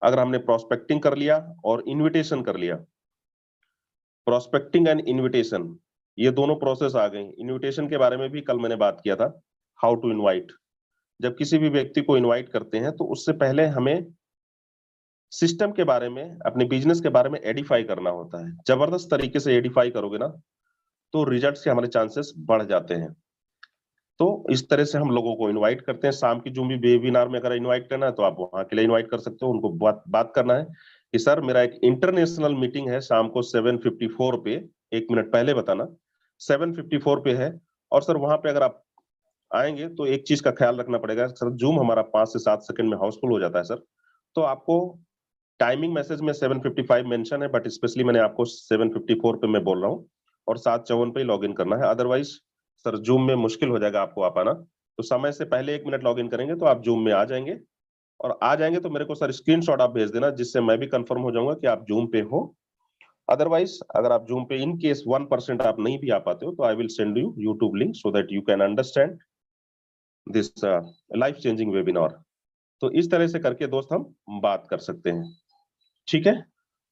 अगर हमने प्रोस्पेक्टिंग कर लिया और इन्विटेशन कर लिया, प्रोस्पेक्टिंग एंड इन्विटेशन ये दोनों प्रोसेस आ गई। इन्विटेशन के बारे में भी कल मैंने बात किया था, हाउ टू इनवाइट। जब किसी भी व्यक्ति को इनवाइट करते हैं तो उससे पहले हमें सिस्टम के बारे में, अपने बिजनेस के बारे में एडिफाई करना होता है। जबरदस्त तरीके से एडिफाई करोगे ना तो रिजल्ट के हमारे चांसेस बढ़ जाते हैं। तो इस तरह से हम लोगों को इनवाइट करते हैं। शाम की जो भी वेबिनार में अगर इनवाइट करना है तो आप वहां के लिए इनवाइट कर सकते हो। उनको बात करना है कि सर मेरा एक इंटरनेशनल मीटिंग है शाम को 7:54 पे, 1 मिनट पहले बताना, 7:54 पे है। और सर वहां पे अगर आप आएंगे तो एक चीज का ख्याल रखना पड़ेगा सर, जूम हमारा 5 से 7 सेकंड में हाउसफुल हो जाता है सर। तो आपको टाइमिंग मैसेज में 7:55 मेंशन है, बट स्पेशली मैंने आपको 7:54 पे मैं बोल रहा हूँ और 7:54 पे ही लॉग इन करना है। अदरवाइज सर जूम में मुश्किल हो जाएगा आपको आ पाना। तो समय से पहले 1 मिनट लॉग इन करेंगे तो आप जूम में आ जाएंगे। और आ जाएंगे तो मेरे को सर स्क्रीनशॉट आप भेज देना, जिससे मैं भी कंफर्म हो जाऊंगा कि आप जूम पे हो। अदरवाइज अगर आप जूम पे इन केस 1% आप नहीं भी आ पाते हो तो I will send you YouTube link so that you can understand this life changing webinar. तो इस तरह से करके दोस्त हम बात कर सकते हैं, ठीक है।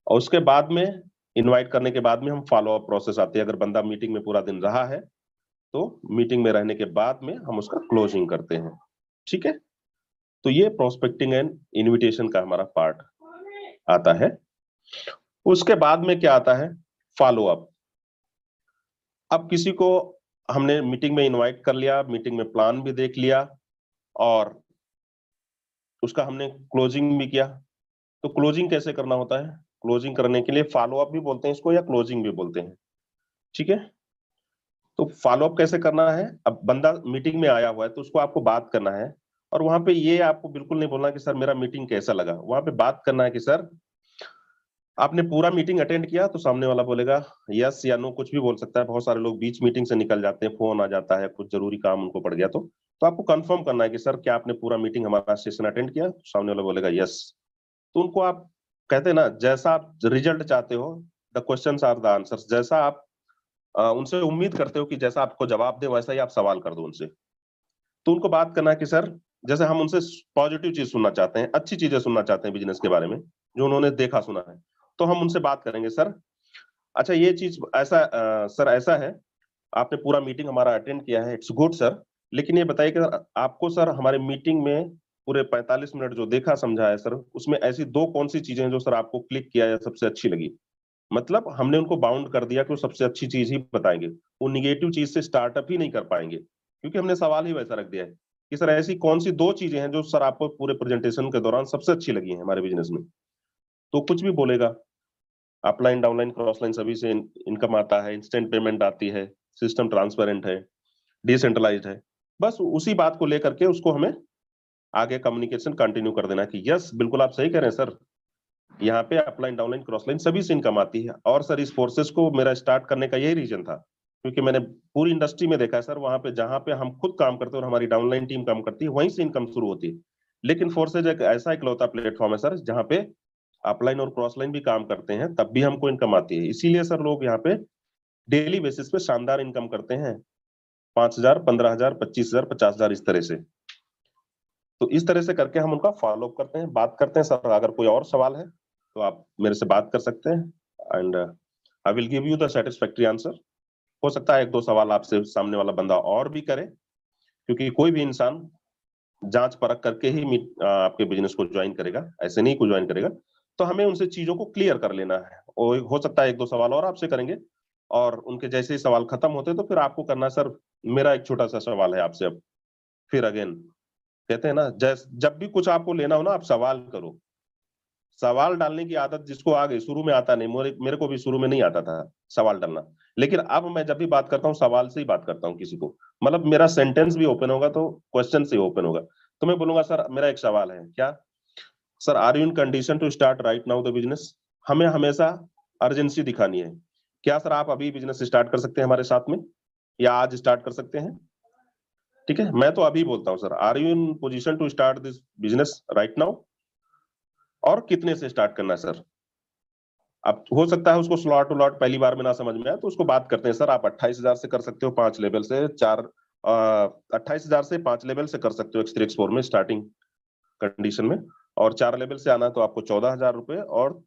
और उसके बाद में इनवाइट करने के बाद में हम फॉलो अप प्रोसेस आती है। अगर बंदा मीटिंग में पूरा दिन रहा है तो मीटिंग में रहने के बाद में हम उसका क्लोजिंग करते हैं, ठीक है। तो ये प्रोस्पेक्टिंग एंड इनविटेशन का हमारा पार्ट आता है। उसके बाद में क्या आता है, फॉलो अप। अब किसी को हमने मीटिंग में इनवाइट कर लिया, मीटिंग में प्लान भी देख लिया और उसका हमने क्लोजिंग भी किया। तो क्लोजिंग कैसे करना होता है, क्लोजिंग करने के लिए फॉलो अप भी बोलते हैं इसको या क्लोजिंग भी बोलते हैं, ठीक है। तो फॉलो अप कैसे करना है, अब बंदा मीटिंग में आया हुआ है तो उसको आपको बात करना है। और वहां पे ये आपको बिल्कुल नहीं बोलना कि सर मेरा मीटिंग कैसा लगा। वहां पे बात करना है कि सर आपने पूरा मीटिंग अटेंड किया, तो सामने वाला बोलेगा यस या नो, कुछ भी बोल सकता है। बहुत सारे लोग बीच मीटिंग से निकल जाते हैं, फोन आ जाता है, कुछ जरूरी काम उनको पड़ गया। तो आपको कंफर्म करना है कि सर क्या आपने पूरा मीटिंग हमारा सेशन अटेंड किया। तो सामने वाला बोलेगा यस। तो उनको आप कहते हैं ना, जैसा आप रिजल्ट चाहते हो, the questions are the answers. जैसा आप उनसे उम्मीद करते हो कि जैसा आपको जवाब दे वैसा ही आप सवाल कर दो उनसे। तो उनको बात करना है कि सर जैसे हम उनसे पॉजिटिव चीज सुनना चाहते हैं, अच्छी चीजें सुनना चाहते हैं बिजनेस के बारे में जो उन्होंने देखा सुना है, तो हम उनसे बात करेंगे सर अच्छा ये चीज ऐसा सर ऐसा है, आपने पूरा मीटिंग हमारा अटेंड किया है, इट्स गुड सर। लेकिन ये बताइए कि आपको सर हमारे मीटिंग में पूरे 45 मिनट जो देखा समझा है सर, उसमें ऐसी दो कौन सी चीजें हैं जो सर आपको क्लिक किया या सबसे अच्छी लगी। मतलब हमने उनको बाउंड कर दिया कि वो सबसे अच्छी चीज ही बताएंगे, वो निगेटिव चीज से स्टार्टअप ही नहीं कर पाएंगे, क्योंकि हमने सवाल ही वैसा रख दिया है कि सर ऐसी कौन सी दो चीजें हैं जो सर आपको पूरे प्रेजेंटेशन के दौरान सबसे अच्छी लगी हैं हमारे बिजनेस में। तो कुछ भी बोलेगा, अपलाइन डाउनलाइन क्रॉसलाइन सभी से इनकम आता है, इंस्टेंट पेमेंट आती है, सिस्टम ट्रांसपेरेंट है, डिसेंट्रलाइज्ड है। बस उसी बात को लेकर के उसको हमें आगे कम्युनिकेशन कंटिन्यू कर देना कि यस बिल्कुल आप सही कह रहे हैं सर, यहाँ पे अपलाइन डाउनलाइन क्रॉसलाइन सभी से इनकम आती है। और सर इस फोर्सेस को मेरा स्टार्ट करने का यही रीजन था, क्योंकि मैंने पूरी इंडस्ट्री में देखा है सर, वहां पे जहां पे हम खुद काम करते हैं और हमारी डाउनलाइन टीम काम करती है वहीं से इनकम शुरू होती है। लेकिन फोर्सेज एक ऐसा इकलौता प्लेटफॉर्म है सर जहाँ पे अपलाइन और क्रॉसलाइन भी काम करते हैं, तब भी हमको इनकम आती है। इसीलिए सर लोग यहाँ पे डेली बेसिस पे शानदार इनकम करते हैं, 5,000, 15,000, 25,000, 50,000 इस तरह से। तो इस तरह से करके हम उनका फॉलो अप करते हैं, बात करते हैं। सर अगर कोई और सवाल है तो आप मेरे से बात कर सकते हैं and I will give you the satisfactory answer. हो सकता है एक दो सवाल आपसे सामने वाला बंदा और भी करे, क्योंकि कोई भी इंसान जांच परख करके ही आपके बिजनेस को ज्वाइन करेगा, ऐसे नहीं को ज्वाइन करेगा। तो हमें उनसे चीजों को क्लियर कर लेना है। और हो सकता है एक दो सवाल और आपसे करेंगे, और उनके जैसे ही सवाल खत्म होते तो फिर आपको करना है सर मेरा एक छोटा सा सवाल है आपसे। अब फिर अगेन कहते हैं ना, जब भी कुछ आपको लेना हो ना आप सवाल करो। सवाल डालने की आदत जिसको आ गई, शुरू में आता नहीं, मेरे को भी शुरू में नहीं आता था सवाल डालना, लेकिन अब मैं जब भी बात करता हूँ सवाल से ही बात करता हूँ किसी को। मतलब मेरा सेंटेंस भी ओपन होगा तो क्वेश्चन से ओपन होगा। तो मैं बोलूंगा सर मेरा एक सवाल है, क्या sir are you in condition to start right now the business. हमें हमेशा अर्जेंसी दिखानी है। क्या सर आप अभी बिजनेस स्टार्ट कर सकते हैं हमारे साथ में, या आज स्टार्ट कर सकते हैं। ठीक है, मैं तो अभी बोलता हूँ sir are you in position to start this business right now, और कितने से स्टार्ट करना है सर। अब हो सकता है उसको स्लॉट उलॉट पहली बार में ना समझ में आए, तो उसको बात करते हैं सर आप 28,000 से कर सकते हो 5 लेवल से, 28,000 से 5 लेवल से कर सकते हो X3 X4 में स्टार्टिंग कंडीशन में। और 4 लेवल से आना है तो आपको 14,000 रुपए, और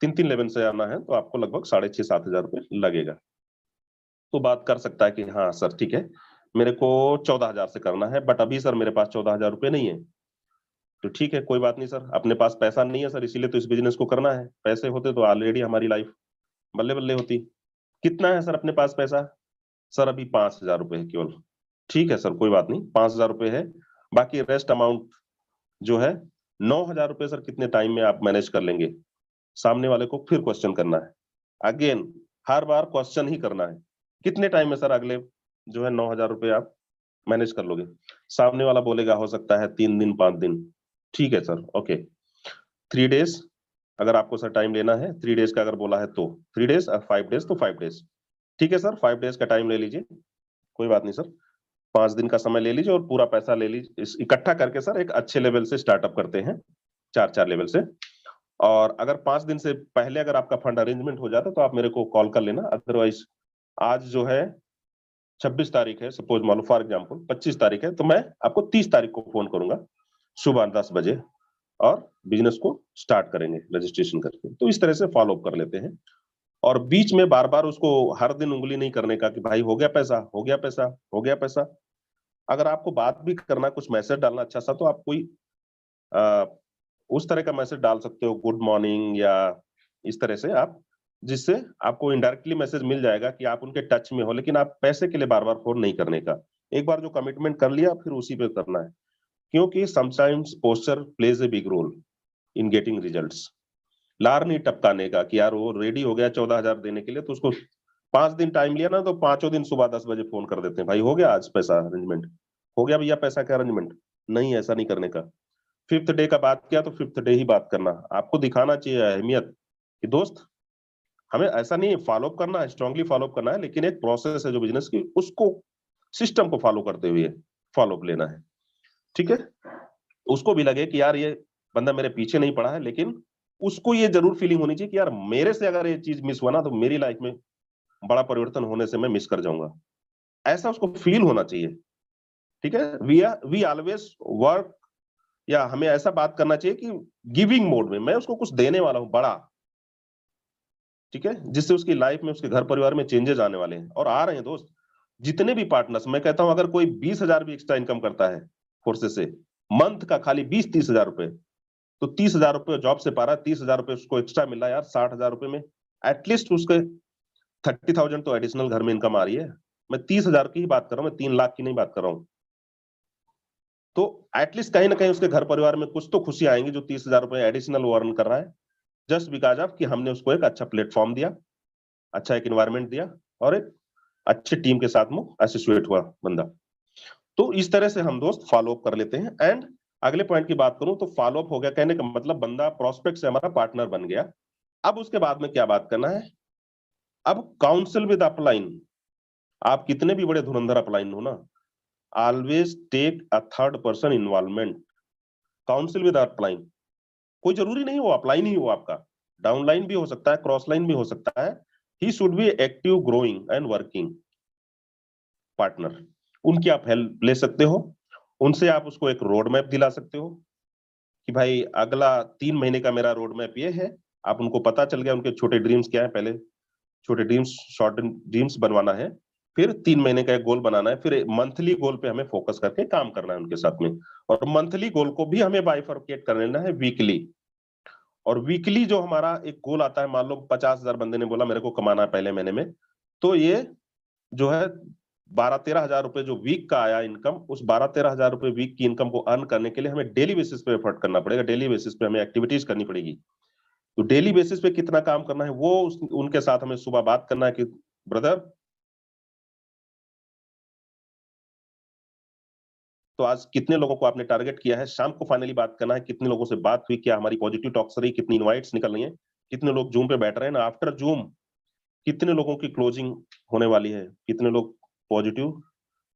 3 लेवल से आना है तो आपको लगभग 6,500-7,000 रुपए लगेगा। तो बात कर सकता है कि हाँ सर ठीक है, मेरे को 14,000 से करना है, बट अभी सर मेरे पास 14,000 रुपए नहीं है। तो ठीक है, कोई बात नहीं सर, अपने पास पैसा नहीं है सर, इसीलिए तो इस बिजनेस को करना है। पैसे होते तो ऑलरेडी हमारी लाइफ बल्ले बल्ले होती। कितना है सर अपने पास पैसा? सर अभी 5,000 रुपए है केवल। ठीक है सर, कोई बात नहीं, 5,000 रुपए है, बाकी रेस्ट अमाउंट जो है 9,000 रुपए सर कितने टाइम में आप मैनेज कर लेंगे? सामने वाले को फिर क्वेश्चन करना है, अगेन हर बार क्वेश्चन ही करना है, कितने टाइम में सर अगले जो है 9,000 रुपए आप मैनेज कर लोगे? सामने वाला बोलेगा हो सकता है 3 दिन 5 दिन। ठीक है सर, ओके 3 डेज अगर आपको सर टाइम लेना है, 3 डेज का अगर बोला है तो 3 डेज, और 5 डेज तो 5 डेज। ठीक है सर, 5 डेज का टाइम ले लीजिए, कोई बात नहीं सर, 5 दिन का समय ले लीजिए और पूरा पैसा ले लीजिए, इकट्ठा करके सर एक अच्छे लेवल से स्टार्टअप करते हैं, 4 लेवल से। और अगर 5 दिन से पहले अगर आपका फंड अरेंजमेंट हो जाता है तो आप मेरे को कॉल कर लेना, अदरवाइज आज जो है 26 तारीख है, सपोज मान लो फॉर एग्जांपल 25 तारीख है, तो मैं आपको 30 तारीख को फोन करूंगा सुबह 10 बजे, और बिजनेस को स्टार्ट करेंगे रजिस्ट्रेशन करके। तो इस तरह से फॉलो अप कर लेते हैं, और बीच में बार बार उसको हर दिन उंगली नहीं करने का कि भाई हो गया पैसा, हो गया पैसा, हो गया पैसा। अगर आपको बात भी करना, कुछ मैसेज डालना अच्छा सा, तो आप कोई आ, उस तरह का मैसेज डाल सकते हो, गुड मॉर्निंग या इस तरह से आप, जिससे आपको इनडायरेक्टली मैसेज मिल जाएगा कि आप उनके टच में हो, लेकिन आप पैसे के लिए बार बार फोन नहीं करने का। एक बार जो कमिटमेंट कर लिया फिर उसी पे करना है, क्योंकि sometimes posture plays a big role in getting results. लार नहीं टपकाने का कि यार वो रेडी हो गया 14,000 देने के लिए, तो उसको 5 दिन टाइम लिया ना, तो 5 दिन सुबह 10 बजे फोन कर देते हैं, भाई हो गया आज पैसा अरेंजमेंट, हो गया भैया पैसा का अरेंजमेंट। नहीं, ऐसा नहीं करने का। 5th डे का बात किया तो 5th डे ही बात करना, आपको दिखाना चाहिए अहमियत कि दोस्त हमें ऐसा नहीं फॉलो अप करना है, स्ट्रांगली फॉलो अप करना है, लेकिन एक प्रोसेस है जो बिजनेस की, उसको सिस्टम को फॉलो करते हुए फॉलो अप लेना है। ठीक है, उसको भी लगे कि यार ये बंदा मेरे पीछे नहीं पड़ा है, लेकिन उसको ये जरूर फीलिंग होनी चाहिए कि यार मेरे से अगर ये चीज मिस हुआ ना तो मेरी लाइफ में बड़ा परिवर्तन होने से मैं मिस कर जाऊंगा, ऐसा उसको फील होना चाहिए। ठीक है, वी ऑलवेज वर्क, या हमें ऐसा बात करना चाहिए कि गिविंग मोड में मैं उसको कुछ देने वाला हूं बड़ा, ठीक है, जिससे उसकी लाइफ में, उसके घर परिवार में चेंजेस आने वाले हैं और आ रहे हैं दोस्त। जितने भी पार्टनर्स, मैं कहता हूं अगर कोई 20,000 भी एक्स्ट्रा इनकम करता है फोर्सेस से, मंथ का खाली 20-30,000 रुपए, तो 30,000 रुपए जॉब से पा रहा है, 30,000 रुपए उसको एक्स्ट्रा मिल रहा है यार, 60,000 रुपए में एटलीस्ट उसके 30,000 तो एडिशनल घर में इनकम आ रही है। मैं 30,000 की ही बात कर रहा हूँ, मैं 3 लाख की नहीं बात कर रहा हूँ। तो एटलीस्ट कहीं ना कहीं उसके घर परिवार में कुछ तो खुशी आएंगी, जो 30,000 रुपए एडिशनल वो अर्न कर रहा है, जस्ट बिकॉज ऑफ कि हमने उसको एक अच्छा प्लेटफॉर्म दिया, अच्छा एक एनवायरमेंट दिया, और एक अच्छे टीम के साथ में एसोसिएट हुआ बंदा। तो इस तरह से हम दोस्त फॉलो अप कर लेते हैं। एंड अगले पॉइंट की बात करूं तो फॉलो अप हो गया, कहने का मतलब बंदा प्रोस्पेक्ट से हमारा पार्टनर बन गया। अब उसके बाद में क्या बात करना है? अब काउंसिल विद अपलाइन। आप कितने भी बड़े धुरंधर अपलाइन हो ना, always take a third person involvement. Counsel with upline, कोई जरूरी नहीं वो अपलाइन ही हो, आपका डाउनलाइन भी हो सकता है, क्रॉस लाइन भी हो सकता है। He should be active, growing and working partner. उनकी आप हेल्प ले सकते हो, उनसे आप उसको एक रोड मैप दिला सकते हो कि भाई अगला 3 महीने का मेरा रोड मैप ये है। आप उनको पता चल गया उनके छोटे ड्रीम्स क्या है, पहले छोटे ड्रीम्स, शॉर्ट ड्रीम्स बनवाना है, फिर 3 महीने का एक गोल बनाना है, फिर मंथली गोल पे हमें फोकस करके काम करना है उनके साथ में। और मंथली गोल को भी हमें बाइफरकेट कर लेना है वीकली। और वीकली जो हमारा एक गोल आता है, मान लो 50,000 बंदे ने बोला मेरे को कमाना है पहले महीने में, तो ये जो है 12-13 हजार रुपए जो वीक का आया इनकम, उस 12-13 हजार रुपए वीक की इनकम को अर्न करने के लिए हमें डेली बेसिस पे एफर्ट करना पड़ेगा, डेली बेसिस पे हमें एक्टिविटीज करनी पड़ेगी। तो डेली बेसिस पे कितना काम करना है वो उनके साथ हमें सुबह बात करना है कि ब्रदर, तो आज कितने लोगों को आपने टारगेट किया है, शाम को फाइनली बात करना है कितने लोगों से बात हुई, क्या हमारी पॉजिटिव टॉक्स रही, कितनी इनवाइट्स निकल रही हैं, कितने लोग जूम पे बैठ रहे हैं ना, आफ्टर जूम कितने लोगों की क्लोजिंग होने वाली है, कितने लोग पॉजिटिव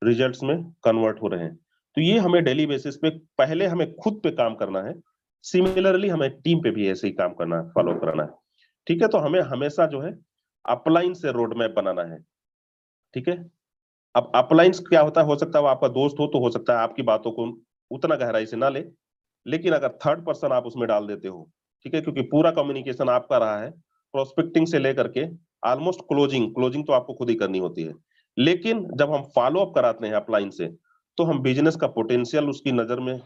रिजल्ट्स में कन्वर्ट हो रहे हैं। तो ये हमें डेली बेसिस पे पहले हमें खुद पे काम करना है, सिमिलरली हमें टीम पे भी ऐसे ही काम करना है, फॉलो करना है। ठीक है, तो हमें हमेशा जो है अपलाइन से रोड मैप बनाना है। ठीक है, अब अपलाइंस क्या होता है, हो सकता है वो आपका दोस्त हो, तो हो सकता है आपकी बातों को उतना गहराई से ना ले, लेकिन अगर थर्ड पर्सन आप उसमें डाल देते हो, ठीक है, क्योंकि पूरा कम्युनिकेशन आपका रहा है, प्रोस्पेक्टिंग से लेकर के ऑलमोस्ट क्लोजिंग तो आपको खुद ही करनी होती है। लेकिन जब हम फॉलो अप कराते हैं अपलाइन से, तो हम बिजनेस का पोटेंशियल उसकी नजर में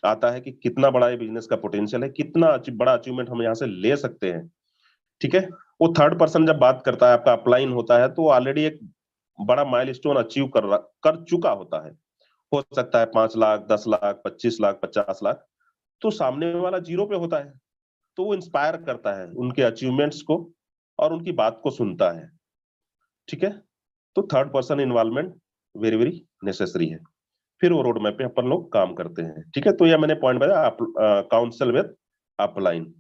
आता है कि कितना बड़ा ये बिजनेस का पोटेंशियल है, कितना बड़ा अचीवमेंट हम यहाँ से ले सकते हैं, ठीक है। वो थर्ड पर्सन जब बात करता है, आपका अपलाइन होता है, तो ऑलरेडी एक बड़ा माइलस्टोन अचीव कर चुका होता है। हो सकता है 5 लाख, 10 लाख, 25 लाख, 50 लाख, तो सामने वाला जीरो पे होता है, तो वो इंस्पायर करता है उनके अचीवमेंट्स को और उनकी बात को सुनता है, ठीक है। तो third person involvement very very necessary है। फिर वो रोड मैप पे अपन लोग काम करते हैं, ठीक है। तो यह मैंने पॉइंट बताया, काउंसिल विद अपलाइन।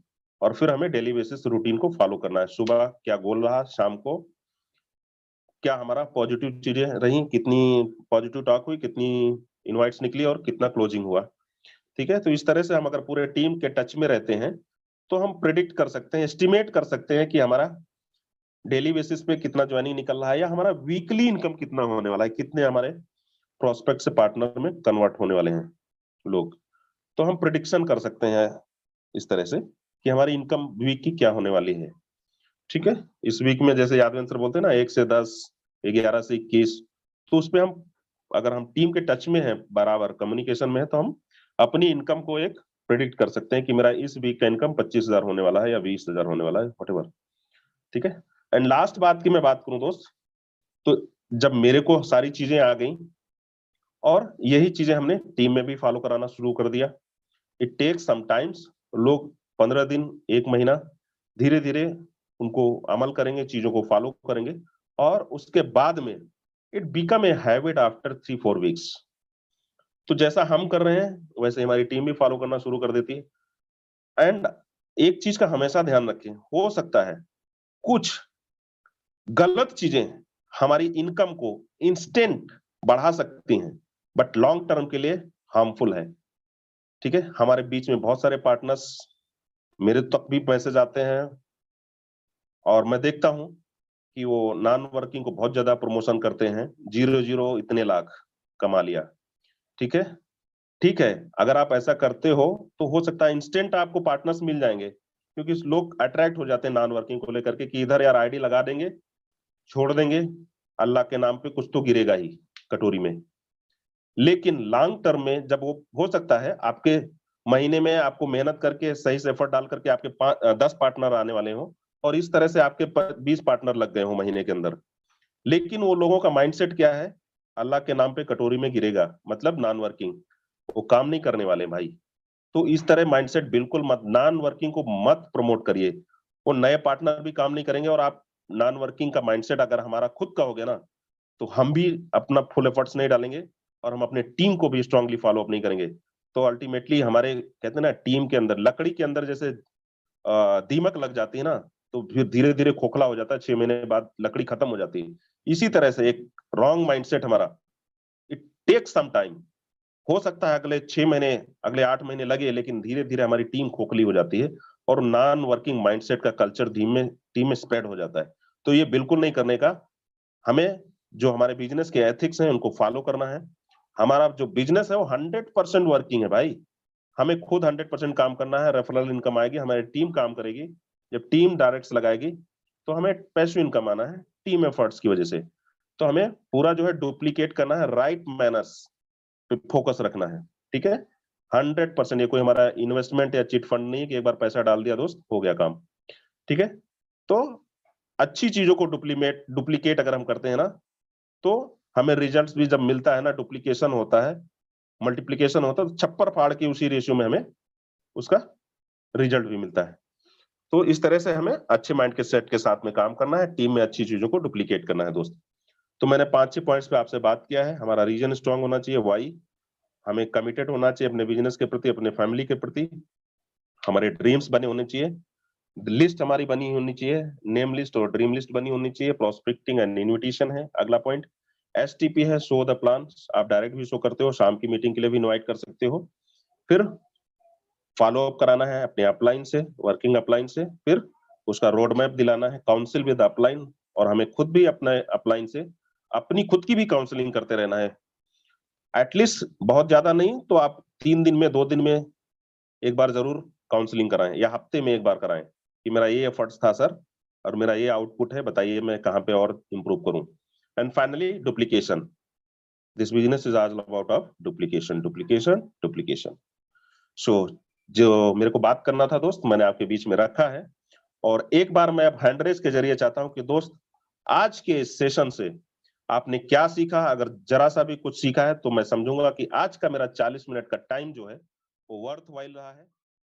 और फिर हमें डेली बेसिस रूटीन को फॉलो करना है। सुबह क्या गोल रहा, शाम को क्या हमारा पॉजिटिव चीजें रही, कितनी पॉजिटिव टॉक हुई, कितनी इनवाइट्स निकली और कितना क्लोजिंग हुआ, ठीक है। तो इस तरह से हम अगर पूरे टीम के टच में रहते हैं, तो हम प्रिडिक्ट कर सकते हैं, एस्टिमेट कर सकते हैं कि हमारा डेली बेसिस पे कितना ज्वाइनिंग निकल रहा है, या हमारा वीकली इनकम कितना होने वाला है, कितने हमारे प्रोस्पेक्ट से पार्टनर में कन्वर्ट होने वाले हैं लोग। तो हम प्रिडिक्शन कर सकते हैं इस तरह से कि हमारी इनकम वीक की क्या होने वाली है, ठीक है। इस वीक में जैसे यादवेंद्र सर बोलते हैं ना, 1 से 10, 11 से 21, तो उसपे हम अगर हम टीम के टच में है, बराबर कम्युनिकेशन में है, तो हम अपनी इनकम को एक प्रिडिक्ट कर सकते हैं कि मेरा इस वीक का इनकम 25,000 होने वाला है या 20,000 होने वाला है, व्हाटएवर, ठीक है। एंड लास्ट बात की मैं बात करूं दोस्त, तो जब मेरे को सारी चीजें आ गई और यही चीजें हमने टीम में भी फॉलो कराना शुरू कर दिया, इट टेक्स समटाइम्स, लोग 15 दिन, 1 महीना, धीरे धीरे उनको अमल करेंगे, चीजों को फॉलो करेंगे, और उसके बाद में it become a habit after 3-4 weeks. तो जैसा हम कर रहे हैं वैसे हमारी टीम भी फॉलो करना शुरू कर देती है। एंड एक चीज का हमेशा ध्यान रखें, हो सकता है कुछ गलत चीजें हमारी इनकम को इंस्टेंट बढ़ा सकती हैं, बट लॉन्ग टर्म के लिए हार्मफुल है, ठीक है। हमारे बीच में बहुत सारे पार्टनर्स, मेरे तक भी मैसेज आते हैं और मैं देखता हूं कि वो नॉन वर्किंग को बहुत ज्यादा प्रमोशन करते हैं, 0-0 इतने लाख कमा लिया, ठीक है। ठीक है, अगर आप ऐसा करते हो तो हो सकता है इंस्टेंट आपको पार्टनर्स मिल जाएंगे, क्योंकि लोग अट्रैक्ट हो जाते हैं नॉन वर्किंग को लेकर के कि इधर यार आईडी लगा देंगे, छोड़ देंगे, अल्लाह के नाम पे कुछ तो गिरेगा ही कटोरी में। लेकिन लॉन्ग टर्म में जब वो हो सकता है आपके महीने में आपको मेहनत करके सही से एफर्ट डाल करके आपके 10 पार्टनर आने वाले हो, और इस तरह से आपके 20 पार्टनर लग गए हो महीने के अंदर, लेकिन वो लोगों का माइंडसेट क्या है, अल्लाह के नाम पे कटोरी में गिरेगा, मतलब नॉन वर्किंग, वो काम नहीं करने वाले भाई। तो इस तरह माइंडसेट बिल्कुल मत, नॉन वर्किंग को मत प्रमोट करिए। वो नए पार्टनर भी काम नहीं करेंगे, और आप नॉन वर्किंग का माइंडसेट अगर हमारा खुद का हो गया ना, तो हम भी अपना फुल एफर्ट्स नहीं डालेंगे और हम अपने टीम को भी स्ट्रांगली फॉलो अप नहीं करेंगे। तो अल्टीमेटली हमारे कहते हैं ना, टीम के अंदर लकड़ी के अंदर जैसे दीमक लग जाती है ना, तो फिर धीरे धीरे खोखला हो जाता है, 6 महीने बाद लकड़ी खत्म हो जाती है। इसी तरह से एक रॉन्ग माइंडसेट हमारा, इट टेक्स सम टाइम, हो सकता है अगले 6 महीने, अगले 8 महीने लगे, लेकिन धीरे धीरे हमारी टीम खोखली हो जाती है और नॉन वर्किंग माइंडसेट का कल्चर धीमे टीम में स्प्रेड हो जाता है। तो ये बिल्कुल नहीं करने का, हमें जो हमारे बिजनेस के एथिक्स हैं उनको फॉलो करना है। हमारा जो बिजनेस है वो 100% वर्किंग है भाई, हमें खुद 100% काम करना है, रेफरल इनकम आएगी, हमारी टीम काम करेगी, जब टीम डायरेक्ट्स लगाएगी तो हमें पैसिव इनकम आना है टीम एफर्ट्स की वजह से। तो हमें पूरा जो है डुप्लीकेट करना है, राइट मैनर्स पे फोकस रखना है, ठीक है। 100%, ये कोई हमारा इन्वेस्टमेंट या चिट फंड नहीं है कि एक बार पैसा डाल दिया दोस्त हो गया काम, ठीक है। तो अच्छी चीजों को डुप्लीकेट अगर हम करते हैं ना, तो हमें रिजल्ट्स भी जब मिलता है ना, डुप्लीकेशन होता है, मल्टीप्लीकेशन होता है, तो छप्पर फाड़ के उसी रेशियो में हमें उसका रिजल्ट भी मिलता है। तो इस तरह से हमें अच्छे माइंड के सेट के साथ में काम करना है, टीम में अच्छी चीजों को डुप्लीकेट करना है दोस्त। तो मैंने 5-6 पॉइंट्स पे आपसे बात किया है। हमारा रीजन स्ट्रांग होना चाहिए, वाई, हमें कमिटेड होना चाहिए अपने बिजनेस के प्रति, अपने फैमिली के प्रति, हमारे ड्रीम्स बने होने चाहिए, लिस्ट हमारी बनी होनी चाहिए, नेम लिस्ट और ड्रीम लिस्ट बनी होनी चाहिए, प्रोस्पेक्टिंग एंड इन्विटेशन है अगला पॉइंट, एसटीपी है, शो द प्लान, आप डायरेक्ट भी शो करते हो, शाम की मीटिंग के लिए भी इनवाइट कर सकते हो। फिर फॉलो अप कराना है अपने अपलाइन से, वर्किंग अपलाइन से, फिर उसका रोड मैप दिलाना है, काउंसिल विद अपलाइन, और हमें खुद भी अपने अपलाइन से अपनी खुद की भी काउंसलिंग करते रहना है, एटलीस्ट बहुत ज्यादा नहीं तो आप 3 दिन में, 2 दिन में एक बार जरूर काउंसलिंग कराएं या हफ्ते में एक बार कराएं कि मेरा ये एफर्ट्स था सर और मेरा ये आउटपुट है, बताइए मैं कहाँ पे और इंप्रूव करूं। And finally duplication, this business is all about of duplication duplication duplication. So जो मेरे को बात करना था दोस्त, मैंने आपके बीच में रखा है। और एक बार मैं अब हैंड रेज के जरिए चाहता हूं कि दोस्त आज के इस सेशन से आपने क्या सीखा। अगर जरा सा भी कुछ सीखा है तो मैं समझूंगा कि आज का मेरा 40 मिनट का टाइम जो है वो वर्थ वाइल रहा है।